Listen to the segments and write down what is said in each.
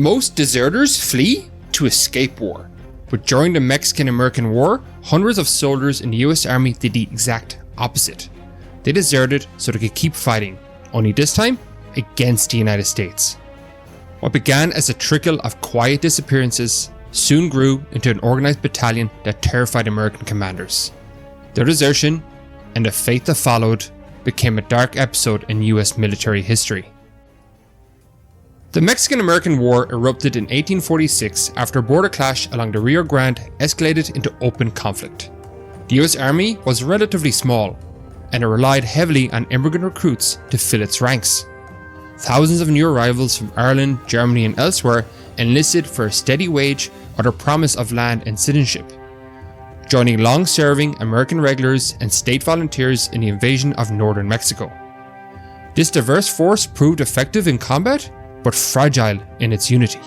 Most deserters flee to escape war, but during the Mexican-American War, hundreds of soldiers in the US Army did the exact opposite. They deserted so they could keep fighting, only this time against the United States. What began as a trickle of quiet disappearances soon grew into an organized battalion that terrified American commanders. Their desertion, and the fate that followed, became a dark episode in US military history. The Mexican-American War erupted in 1846 after a border clash along the Rio Grande escalated into open conflict. The US Army was relatively small, and it relied heavily on immigrant recruits to fill its ranks. Thousands of new arrivals from Ireland, Germany and elsewhere enlisted for a steady wage or the promise of land and citizenship, joining long-serving American regulars and state volunteers in the invasion of northern Mexico. This diverse force proved effective in combat, but fragile in its unity.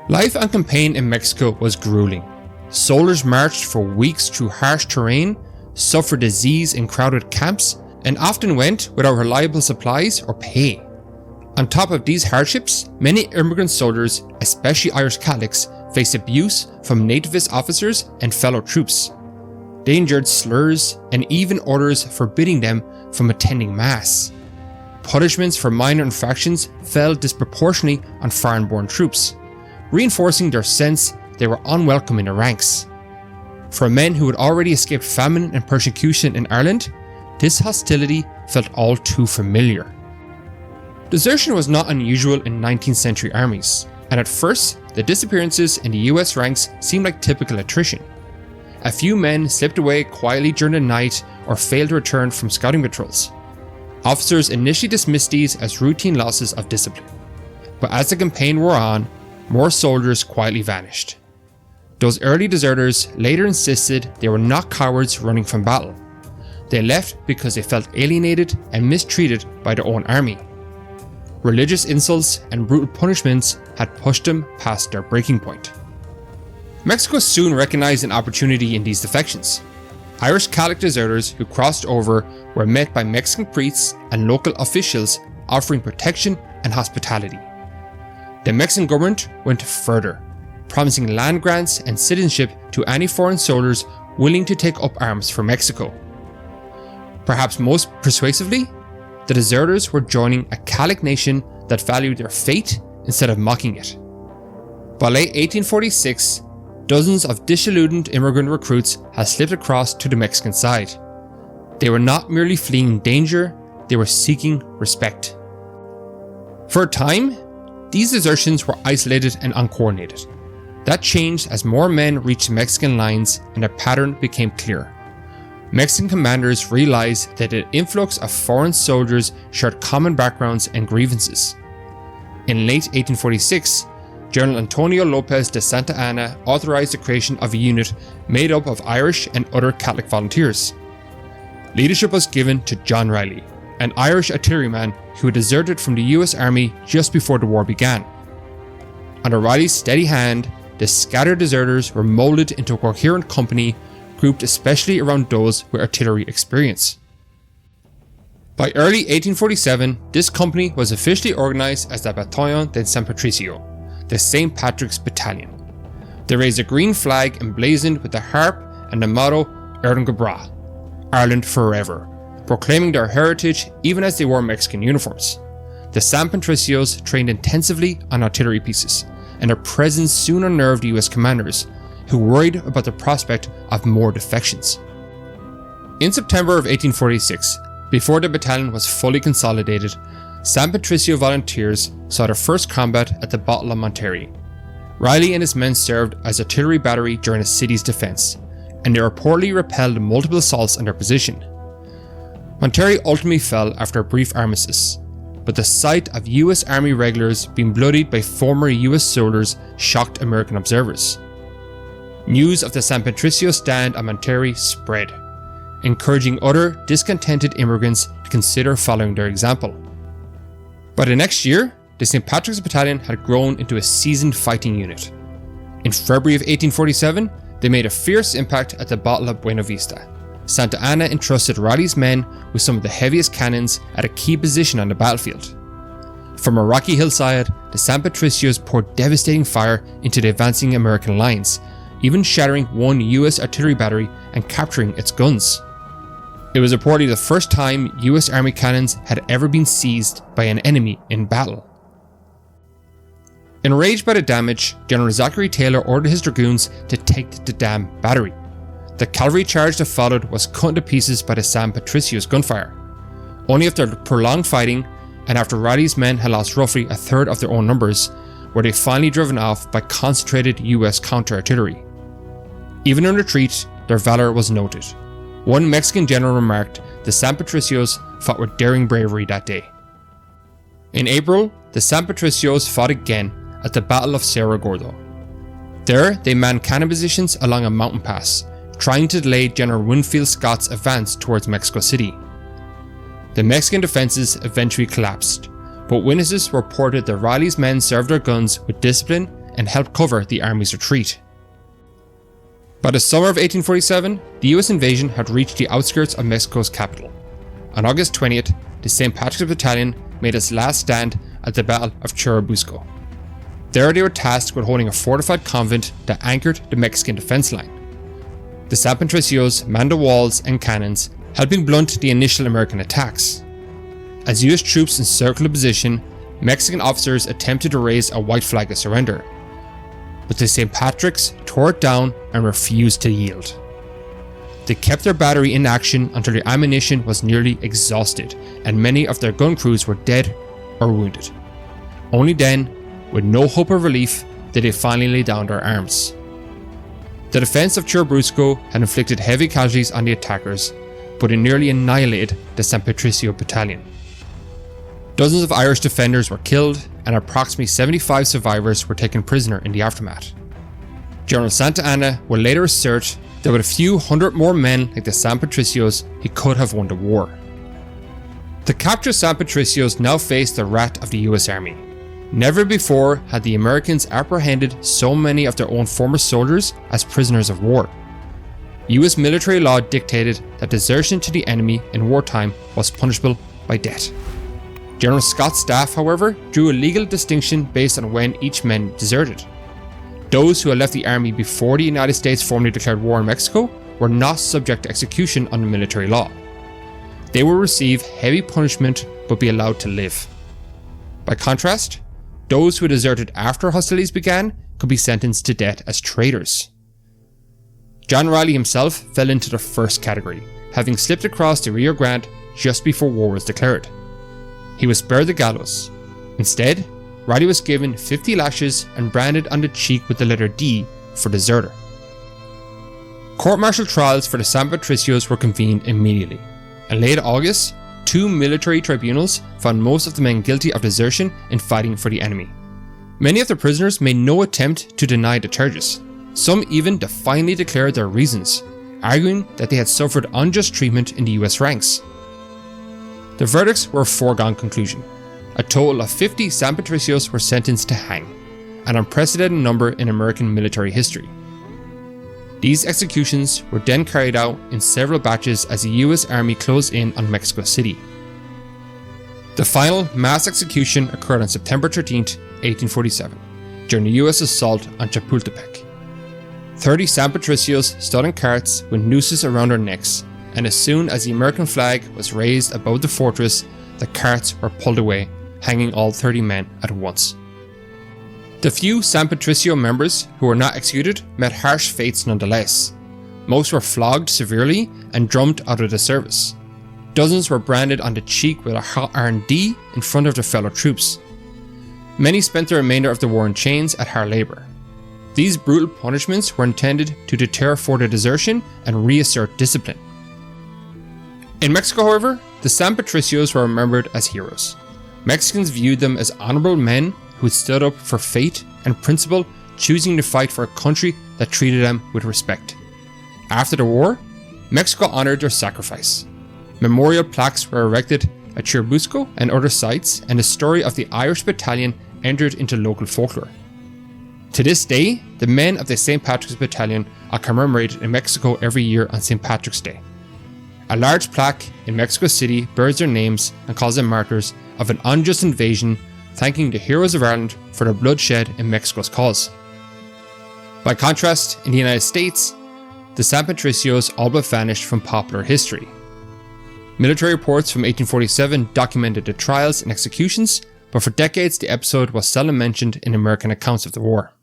Life on campaign in Mexico was grueling. Soldiers marched for weeks through harsh terrain, suffered disease in crowded camps, and often went without reliable supplies or pay. On top of these hardships, many immigrant soldiers, especially Irish Catholics, faced abuse from nativist officers and fellow troops. They endured slurs and even orders forbidding them from attending Mass. Punishments for minor infractions fell disproportionately on foreign-born troops, reinforcing their sense they were unwelcome in the ranks. For men who had already escaped famine and persecution in Ireland, this hostility felt all too familiar. Desertion was not unusual in 19th century armies, and at first, the disappearances in the US ranks seemed like typical attrition. A few men slipped away quietly during the night or failed to return from scouting patrols. Officers initially dismissed these as routine losses of discipline, but as the campaign wore on, more soldiers quietly vanished. Those early deserters later insisted they were not cowards running from battle. They left because they felt alienated and mistreated by their own army. Religious insults and brutal punishments had pushed them past their breaking point. Mexico soon recognized an opportunity in these defections. Irish Catholic deserters who crossed over were met by Mexican priests and local officials offering protection and hospitality. The Mexican government went further, promising land grants and citizenship to any foreign soldiers willing to take up arms for Mexico. Perhaps most persuasively, the deserters were joining a Catholic nation that valued their faith instead of mocking it. By late 1846, dozens of disillusioned immigrant recruits had slipped across to the Mexican side. They were not merely fleeing danger, they were seeking respect. For a time, these desertions were isolated and uncoordinated. That changed as more men reached Mexican lines and a pattern became clear. Mexican commanders realized that the influx of foreign soldiers shared common backgrounds and grievances. In late 1846, General Antonio Lopez de Santa Anna authorized the creation of a unit made up of Irish and other Catholic volunteers. Leadership was given to John Riley, an Irish artilleryman who had deserted from the US Army just before the war began. Under Riley's steady hand, the scattered deserters were molded into a coherent company grouped especially around those with artillery experience. By early 1847, this company was officially organized as the Batallón de San Patricio, the St. Patrick's Battalion. They raised a green flag emblazoned with the harp and the motto Ireland go Bra, Ireland forever, proclaiming their heritage even as they wore Mexican uniforms. The San Patricios trained intensively on artillery pieces, and their presence soon unnerved US commanders, who worried about the prospect of more defections. In September of 1846, before the battalion was fully consolidated, San Patricio volunteers saw their first combat at the Battle of Monterrey. Riley and his men served as artillery battery during the city's defense, and they reportedly repelled multiple assaults on their position. Monterrey ultimately fell after a brief armistice, but the sight of US Army regulars being bloodied by former US soldiers shocked American observers. News of the San Patricio stand on Monterrey spread, encouraging other discontented immigrants to consider following their example. By the next year, the St. Patrick's Battalion had grown into a seasoned fighting unit. In February of 1847, they made a fierce impact at the Battle of Buena Vista. Santa Anna entrusted Riley's men with some of the heaviest cannons at a key position on the battlefield. From a rocky hillside, the San Patricios poured devastating fire into the advancing American lines, even shattering one US artillery battery and capturing its guns. It was reportedly the first time US Army cannons had ever been seized by an enemy in battle. Enraged by the damage, General Zachary Taylor ordered his dragoons to take the damn battery. The cavalry charge that followed was cut into pieces by the San Patricios gunfire. Only after prolonged fighting, and after Riley's men had lost roughly a third of their own numbers, were they finally driven off by concentrated US counter-artillery. Even in retreat, their valor was noted. One Mexican general remarked, "The San Patricios fought with daring bravery that day." In April, the San Patricios fought again at the Battle of Cerro Gordo. There, they manned cannon positions along a mountain pass, trying to delay General Winfield Scott's advance towards Mexico City. The Mexican defenses eventually collapsed, but witnesses reported that Riley's men served their guns with discipline and helped cover the army's retreat. By the summer of 1847, the US invasion had reached the outskirts of Mexico's capital. On August 20th, the St. Patrick's Battalion made its last stand at the Battle of Churubusco. There they were tasked with holding a fortified convent that anchored the Mexican defense line. The San Patricios manned the walls and cannons, helping blunt the initial American attacks. As US troops encircled the position, Mexican officers attempted to raise a white flag of surrender, but the St. Patrick's tore it down and refused to yield. They kept their battery in action until their ammunition was nearly exhausted and many of their gun crews were dead or wounded. Only then, with no hope of relief, did they finally lay down their arms. The defense of Churubusco had inflicted heavy casualties on the attackers, but it nearly annihilated the San Patricio Battalion. Dozens of Irish defenders were killed and approximately 75 survivors were taken prisoner in the aftermath. General Santa Anna would later assert that with a few hundred more men like the San Patricios, he could have won the war. The captured San Patricios now faced the wrath of the US Army. Never before had the Americans apprehended so many of their own former soldiers as prisoners of war. US military law dictated that desertion to the enemy in wartime was punishable by death. General Scott's staff, however, drew a legal distinction based on when each man deserted. Those who had left the army before the United States formally declared war on Mexico were not subject to execution under military law. They would receive heavy punishment but be allowed to live. By contrast, those who deserted after hostilities began could be sentenced to death as traitors. John Riley himself fell into the first category, having slipped across the Rio Grande just before war was declared. He was spared the gallows. Instead, Riley was given 50 lashes and branded on the cheek with the letter D for deserter. Court-martial trials for the San Patricios were convened immediately. In late August, 2 military tribunals found most of the men guilty of desertion and fighting for the enemy. Many of the prisoners made no attempt to deny the charges. Some even defiantly declared their reasons, arguing that they had suffered unjust treatment in the US ranks. The verdicts were a foregone conclusion. A total of 50 San Patricios were sentenced to hang, an unprecedented number in American military history. These executions were then carried out in several batches as the US Army closed in on Mexico City. The final mass execution occurred on September 13, 1847, during the US assault on Chapultepec. 30 San Patricios stood in carts with nooses around their necks, and as soon as the American flag was raised above the fortress, the carts were pulled away, hanging all 30 men at once. The few San Patricio members who were not executed met harsh fates nonetheless. Most were flogged severely and drummed out of the service. Dozens were branded on the cheek with a hot iron D in front of their fellow troops. Many spent the remainder of the war in chains at hard labour. These brutal punishments were intended to deter further desertion and reassert discipline. In Mexico, however, the San Patricios were remembered as heroes. Mexicans viewed them as honourable men who had stood up for faith and principle, choosing to fight for a country that treated them with respect. After the war, Mexico honoured their sacrifice. Memorial plaques were erected at Churubusco and other sites, and the story of the Irish Battalion entered into local folklore. To this day, the men of the St. Patrick's Battalion are commemorated in Mexico every year on St. Patrick's Day. A large plaque in Mexico City bears their names and calls them martyrs of an unjust invasion thanking the heroes of Ireland for their bloodshed in Mexico's cause. By contrast, in the United States, the San Patricios all but vanished from popular history. Military reports from 1847 documented the trials and executions, but for decades the episode was seldom mentioned in American accounts of the war.